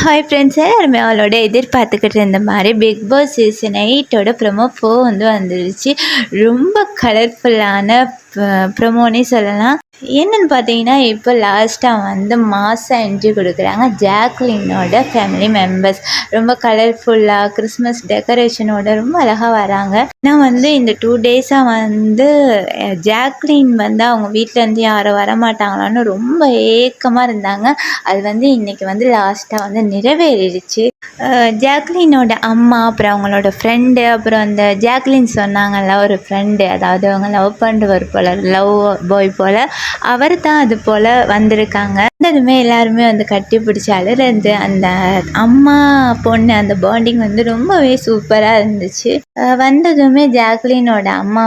Hi friends, எல்லாருமே அவளோட எதிர்பார்த்துக்கிட்டு இருந்த மாதிரி பிக் பாஸ் சீசன் 8ஓட ப்ரொமோ 4 வந்துருச்சு. ரொம்ப கலர்ஃபுல்லான ப்ரொமோனே சொல்லலாம். என்னென்னு பார்த்தீங்கன்னா, இப்போ லாஸ்ட்டாக மாஸாக என்ட்ரி கொடுக்குறாங்க. ஜாக்லினோட ஃபேமிலி மெம்பர்ஸ் ரொம்ப கலர்ஃபுல்லாக கிறிஸ்மஸ் டெக்கரேஷனோட ரொம்ப அழகாக வராங்க. நான் இந்த 2 டேஸாக ஜாக்லின் அவங்க வீட்டிலேருந்து யாரும் வரமாட்டாங்களான்னு ரொம்ப ஏக்கமாக இருந்தாங்க. அது இன்றைக்கி லாஸ்ட்டாக நிறைவேறிடுச்சு. ஜாக்லினோட அம்மா, அப்புறம் அவங்களோட ஃப்ரெண்டு, அப்புறம் அந்த ஜாக்லின் சொன்னாங்கல்ல ஒரு ஃப்ரெண்டு, அதாவது அவங்க லவ் பண்ணுறவர் போல், லவ் பாய் போல், அவர் தான் அது போல் வந்திருக்காங்க. வந்ததுமே எல்லாருமே கட்டி பிடிச்சி அழுறது, அந்த அம்மா பொண்ணு அந்த பாண்டிங் ரொம்பவே சூப்பராக இருந்துச்சு. வந்ததுமே ஜாக்லினோட அம்மா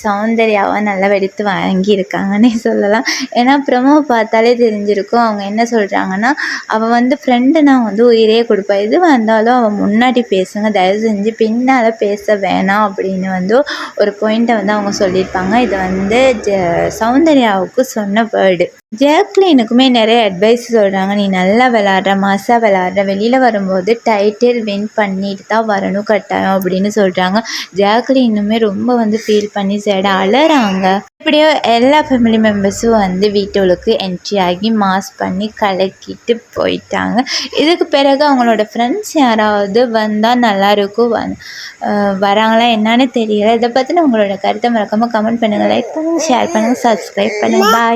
சௌந்தர்யாவை நல்லா வெடித்து வாங்கியிருக்காங்கன்னே சொல்லலாம். ஏன்னா ப்ரொமோ பார்த்தாலே தெரிஞ்சிருக்கும். அவங்க என்ன சொல்கிறாங்கன்னா, அவள் ஃப்ரெண்டுனா உயிரே கொடுப்பா, எது வந்தாலும் அவள் முன்னாடி பேசுங்க, தயவு செஞ்சு பின்னால் பேச வேணாம் அப்படின்னு ஒரு பாயிண்ட்டை அவங்க சொல்லியிருப்பாங்க. இது சௌந்தர்யாவுக்கு சொன்ன வேர்டு. ஜாக்லினுக்குமே நிறைய அட்வைஸ் சொல்கிறாங்க. நீ நல்லா விளாட்ற, மாசாக விளாட்ற, வெளியில் வரும்போது டைட்டில் வின் பண்ணிட்டு தான் வரணும் கட்டாயம் அப்படின்னு சொல்கிறாங்க. ஜாக்லினுமே ரொம்ப ஃபீல் பண்ணி சேட அழறாங்க. இப்படியோ எல்லா ஃபேமிலி மெம்பர்ஸும் வீட்டுக்கு என்ட்ரி ஆகி மாஸ் பண்ணி கலக்கிட்டு போயிட்டாங்க. இதுக்கு பிறகு அவங்களோட ஃப்ரெண்ட்ஸ் யாராவது வந்தால் நல்லாயிருக்கும். வராங்களா என்னன்னு தெரியல. இதை பற்றின உங்களோட கருத்தை மறக்காமல் கமெண்ட் பண்ணுங்கள், லைக் பண்ணுங்கள், ஷேர் பண்ணுங்கள், சப்ஸ்கிரைப் பண்ணுங்கள். பாய்.